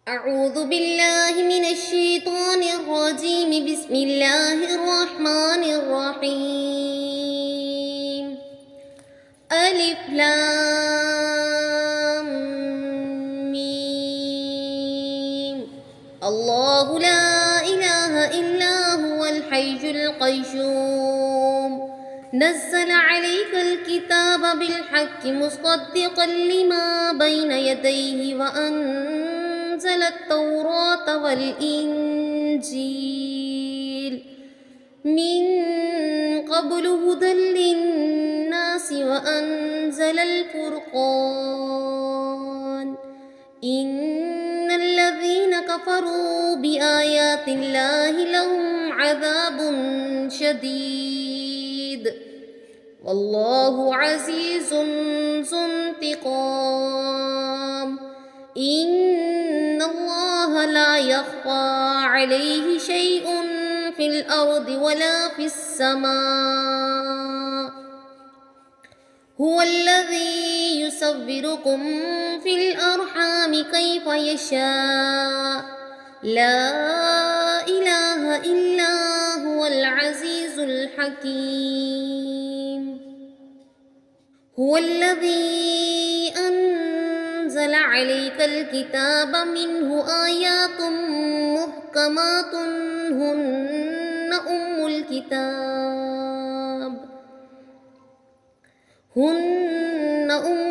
أعوذ بالله من الشيطان الرجيم. بسم الله الرحمن الرحيم. ألف لام ميم. الله لا إله إلا هو الحي القيوم. نزل عليك الكتاب بالحق مصدقا لما بين يديه وأنزل التوراة والإنجيل من قبل هدى للناس وأنزل الفرقان. إن الذين كفروا بآيات الله لهم عذاب شديد والله عزيز ذو انتقام. إن الله لا يخفى عليه شيء في الأرض ولا في السماء. هو الذي يصوركم في الأرحام كيف يشاء. لا إله إلا هو العزيز الحكيم. هو الذي أنزل عليك الكتاب منه آيات محكمات هن أم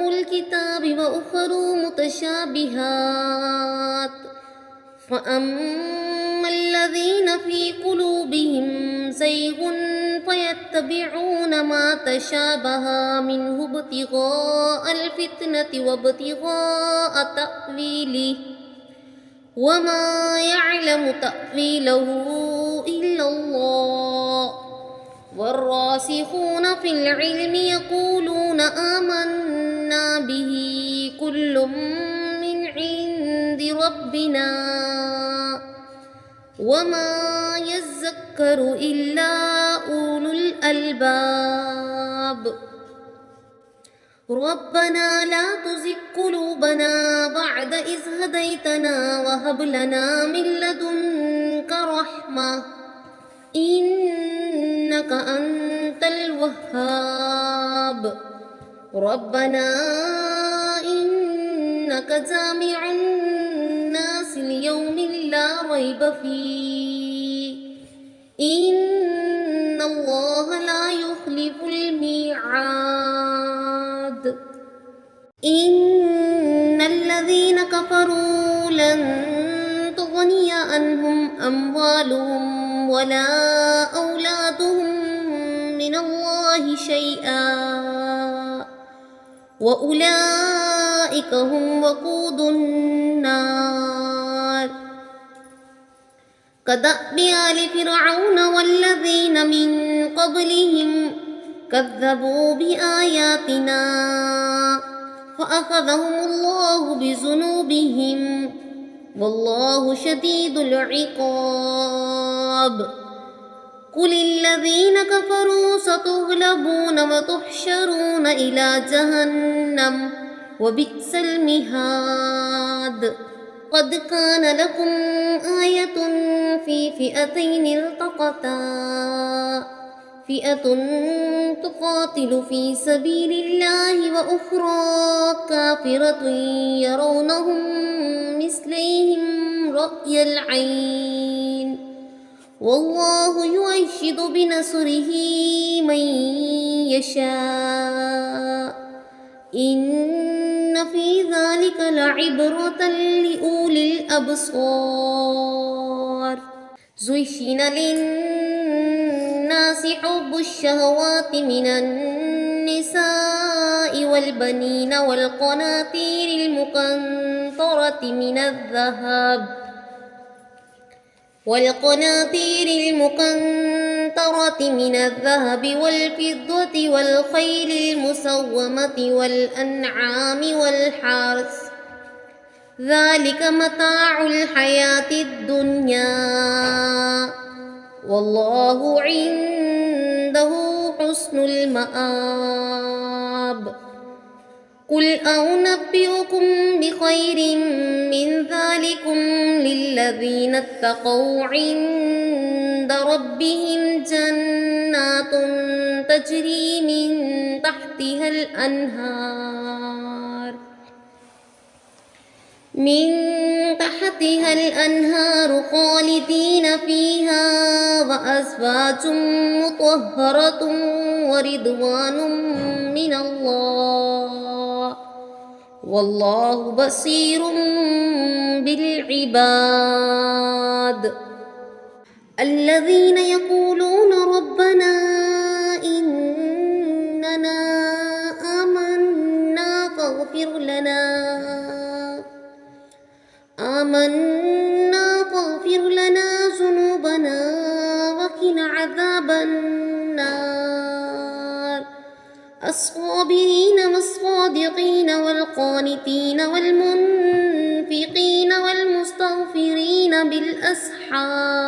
الكتاب وأخر متشابهات. فأما الذين في قلوبهم زيغ فيتبعون ما تشابه منه ابتغاء الفتنة وابتغاء تأويله وما يعلم تأويله إلا الله. والراسخون في العلم يقولون آمنا به كل من عند ربنا وما يذكر إلا أولو الألباب. ربنا لا تزغ قلوبنا بعد إذ هديتنا وهب لنا من لدنك رحمة إنك أنت الوهاب. ربنا إنك جامع الناس ليوم لا ريب فيه إن الله لا يخلف الميعاد. إن الذين كفروا لن تغني عنهم أموالهم ولا أولادهم من الله شيئا وأولئك هم وقود النار. كدأب آل فرعون والذين من قبلهم كذبوا بآياتنا فأخذهم الله بذنوبهم والله شديد العقاب. قل الذين كفروا ستغلبون وتحشرون إلى جهنم وبئس المهاد. قد كان لكم آية في فئتين التقتا فئة تقاتل في سبيل الله وأخرى كافرة يرونهم مثليهم رأي العين والله يؤيد بنصره من يشاء. إن في ذلك لعبرة لأولي الأبصار. زين للناس حب الشهوات من النساء والبنين والقناطير المقنطرة من الذهب والفضة والخيل المسومة والأنعام والحرث ذلك متاع الحياة الدنيا والله عنده حسن المآب. قل أنبئكم بخير من ذلكم للذين اتقوا عند ربهم جنات تجري من تحتها الأنهار خالدين فيها وأزواج مطهرة ورضوان من الله والله بصير بالعباد الذين يقولون ربنا إننا آمنا فاغفر لنا ذنوبنا وقنا عذاب النار الصابرين والصادقين والقانتين والمنفقين والمستغفرين بالأسحار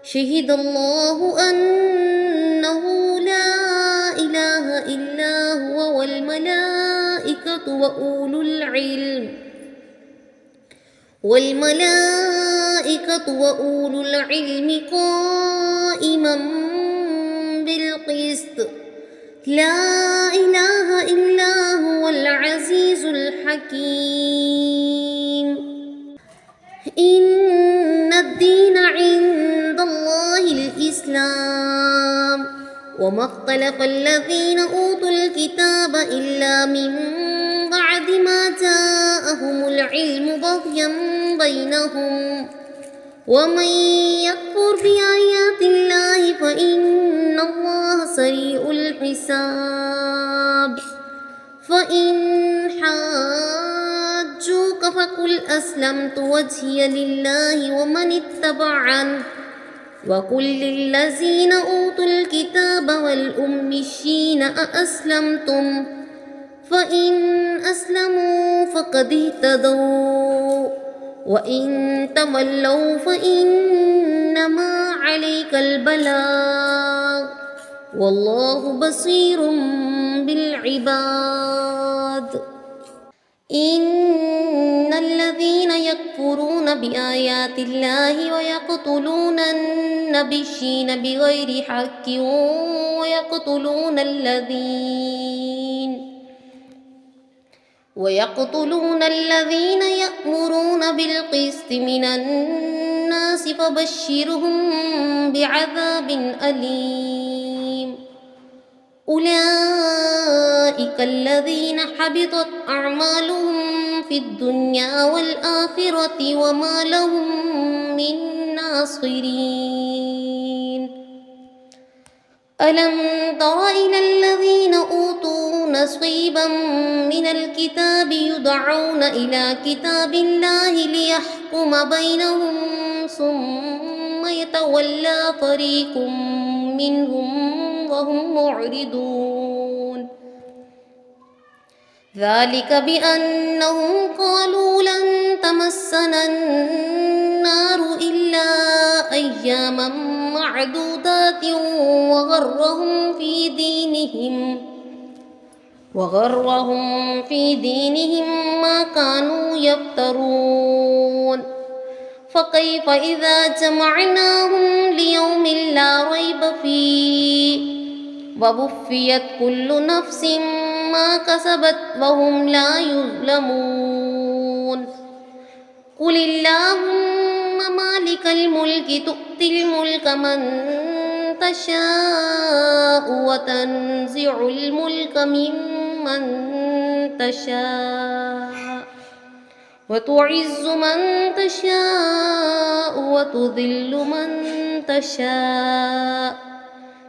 شهد الله أنه لا إله إلا هو والملائكة وأولو العلم قائما بالقسط لا إله إلا هو العزيز الحكيم إن الدين عند الله الإسلام وما اختلف الذين أوتوا الكتاب إلا من بعد ما جاءهم العلم بغيا بينهم ومن يكفر بآيات الله فإن الله سريع الحساب فإن حاجوك فقل أسلمت وجهي لله ومن اتبعني وقل للذين أوتوا الكتاب والأميين أأسلمتم فإن أسلموا فقد اهتدوا وإن تولوا فإنما عليك البلاغ والله بصير بالعباد إن الذين يكفرون بآيات الله ويقتلون النبيين بغير حق ويقتلون الذين يأمرون بالقسط من الناس فبشرهم بعذاب أليم أولئك الذين حبطت أعمالهم في الدنيا والآخرة وما لهم من ناصرين ألم تر إلى الذين أوتوا نصيبا من الكتاب يدعون إلى كتاب الله ليحكم بينهم ثم يتولى فريق منهم وهم معرضون ذلك بأنهم قالوا لن تمسنا النار إلا أياما معدودات وغرهم في دينهم ما كانوا يفترون فكيف إذا جمعناهم ليوم لا ريب فيه ووفيت كل نفس ما كسبت وهم لا يظلمون قل اللهم مالك الملك تؤتي الملك من تشاء وتنزع الملك ممن تشاء وتعز من تشاء وتذل من تشاء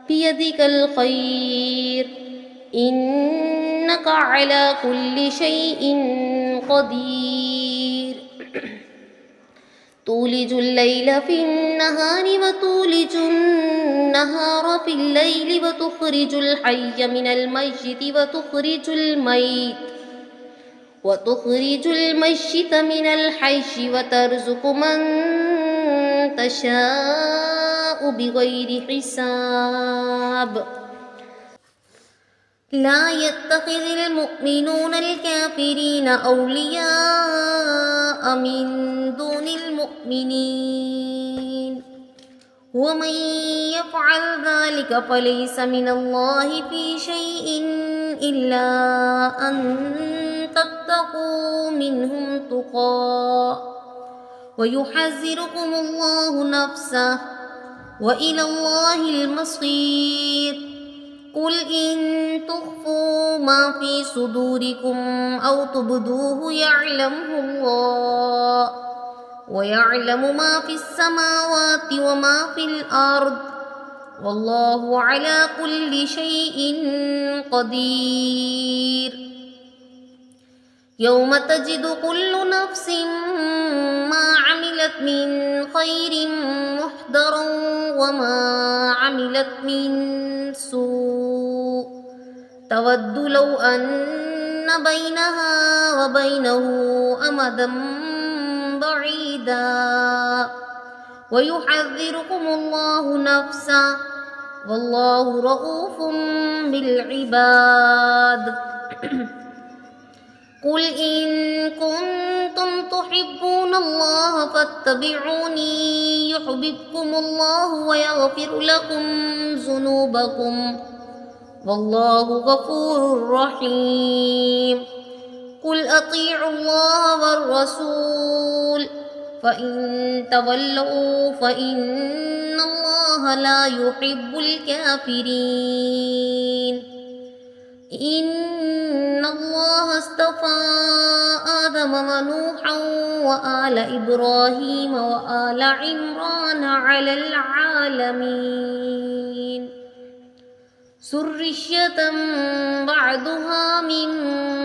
بيدك الخير إنك على كل شيء قدير تولج الليل في النهار وتولج النهار في الليل وتخرج الحي من الميت وتخرج الميت من الحي وترزق من تشاء. 'بغير حساب لا يتخذ المؤمنون الكافرين أولياء من دون المؤمنين ومن يفعل ذلك فليس من الله في شيء إلا أن تتقوا منهم تقى ويحذركم الله نفسه وإلى الله المصير قل إن تخفوا ما في صدوركم أو تبدوه يعلمه الله ويعلم ما في السماوات وما في الأرض والله على كل شيء قدير يوم تجد كل نفس ما عملت من خير محضرا وما عملت من سوء تود لو أن بينها وبينه أمدا بعيدا ويحذركم الله نفسه والله رؤوف بالعباد قل إن كنتم تحبون الله فاتبعوني يحببكم الله ويغفر لكم ذنوبكم والله غفور رحيم قل أطيعوا الله والرسول فإن تولوا فإن الله لا يحب الكافرين إن الله اصطفى آدم ونوحا وآل إبراهيم وآل عمران على العالمين ذرية بعضها من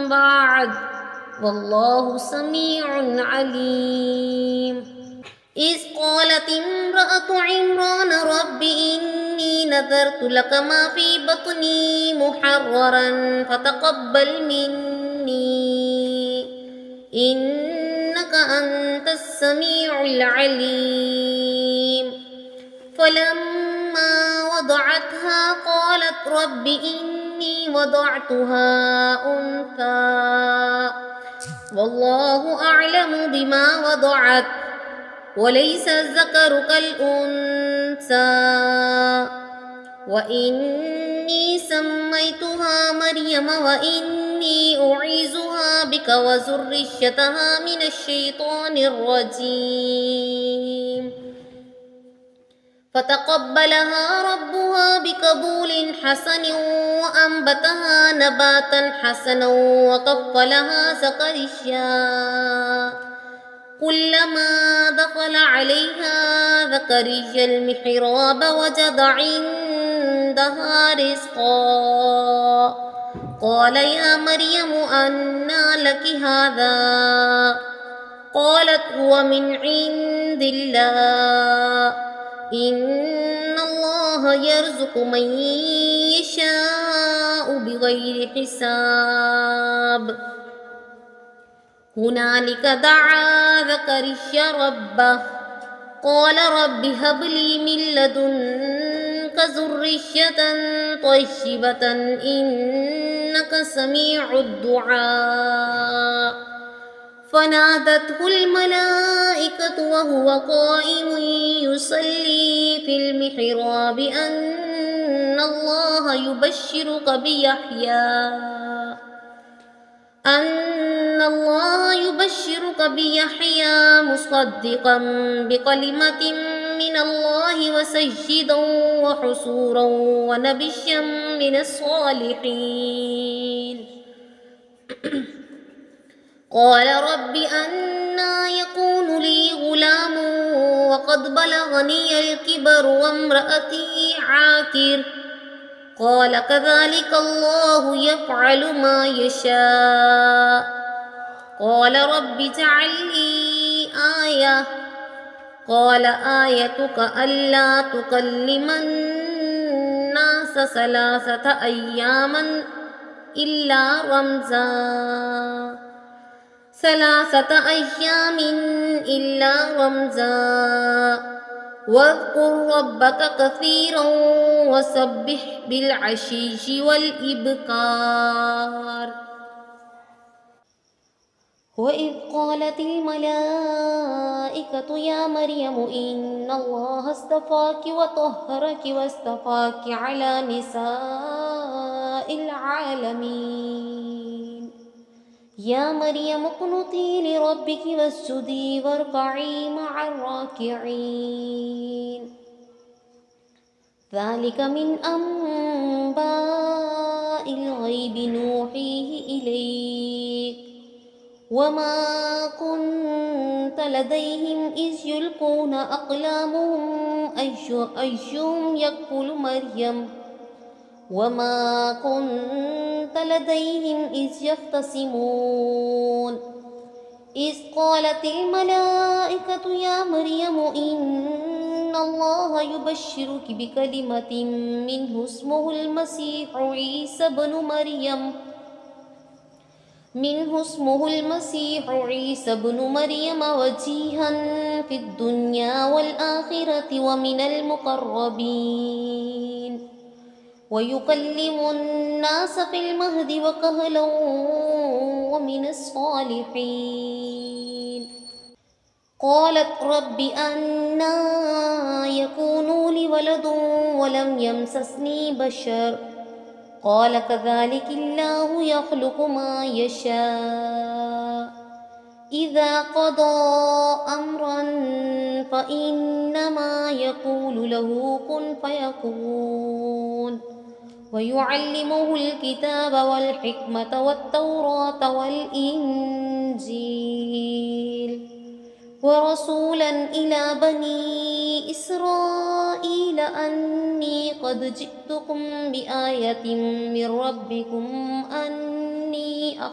بعض والله سميع عليم إذ قالت امرأة عمران رب إني نذرت لك ما في بطني محررا فتقبل مني إنك أنت السميع العليم فلما وضعتها قالت رب إني وضعتها أنثى والله أعلم بما وضعت وليس الذكر كالأنثى وإني سميتها مريم وإني أعيذها بك وذريتها من الشيطان الرجيم فتقبلها ربها بقبول حسن وأنبتها نباتا حسنا وكفلها زكريا كلما دخل عليها زكريا المحراب وجد عندها رزقا قال يا مريم أنى لك هذا قالت هو من عند الله إن الله يرزق من يشاء بغير حساب هنالك دعا زكريا ربه قال رب هب لي من لدنك ذرية طيبة إنك سميع الدعاء فنادته الملائكة وهو قائم يصلي في المحراب أن الله يبشرك بيحيى مصدقا بكلمة من الله وسيدا وحصورا ونبيا من الصالحين قال رب أنى يكون لي غلام وقد بلغني الكبر وامرأتي عاقر قال كذلك الله يفعل ما يشاء قال رب اجعل لي آية قال آيتك ألا تكلم الناس 3 أياما إلا رمزا واذكر ربك كثيرا وسبح بالعشيش والإبكار. وإذ قالت الملائكة يا مريم إن الله اصطفاك وطهرك واصطفاك على نساء العالمين. يا مريم اقنتي لربك واسجدي واركعي مع الراكعين. ذلك من أنباء الغيب نوحيه إليك وما كنت لديهم إذ يلقون أقلامهم أيهم يكفل مريم وما كنت لديهم إذ يختصمون. إذ قالت الملائكة يا مريم إن الله يبشرك بكلمة منه اسمه المسيح عيسى بن مريم وجيها في الدنيا والآخرة ومن المقربين ويكلم الناس في المهد وكهلا ومن الصالحين. قالت رب أنى يكون لي ولد ولم يمسسني بشر قال كذلك الله يخلق ما يشاء إذا قضى أمرا فإنما يقول له كن فيكون. ويعلمه الكتاب والحكمة والتوراة والإنجيل ورسولا إلى بني إسرائيل أني قد جئتكم بآية من ربكم أني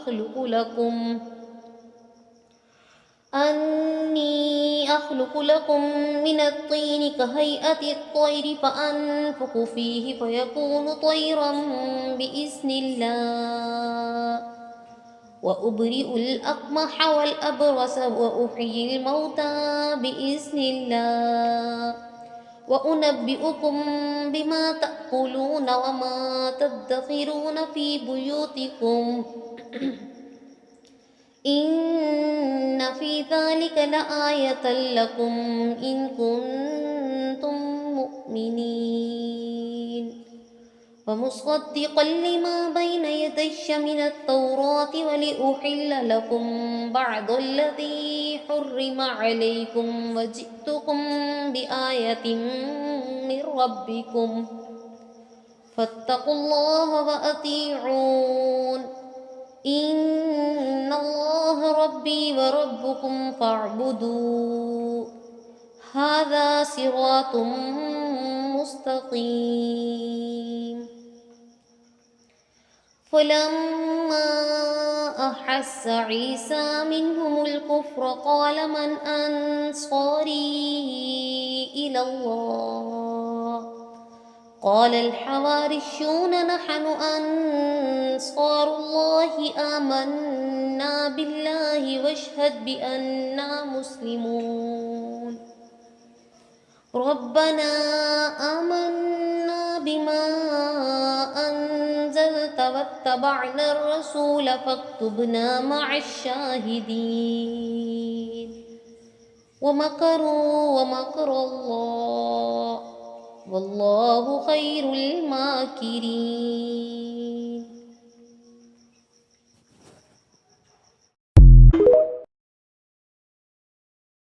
أخلق لكم من الطين كهيئة الطير فأنفخ فيه فيكون طيرا بإذن الله وأبرئ الأكمح والأبرص وأحيي الموتى بإذن الله وأنبئكم بما تأكلون وما تدخرون في بيوتكم إن في ذلك لآية لكم إن كنتم مؤمنين. ومصدقا لما بين يدي من التوراة ولأحل لكم بعض الذي حرم عليكم وجئتكم بآية من ربكم فاتقوا الله وأطيعون إن الله ربي وربكم فاعبدوه هذا صراط مستقيم. فلما أحس عيسى منهم الكفر قال من أنصاري إلى الله قال الحواريون نحن أنصار الله آمنا بالله واشهد بأننا مسلمون. ربنا آمنا بما أنزلت واتبعنا الرسول فاكتبنا مع الشاهدين. ومكروا ومكر الله والله خير الماكرين.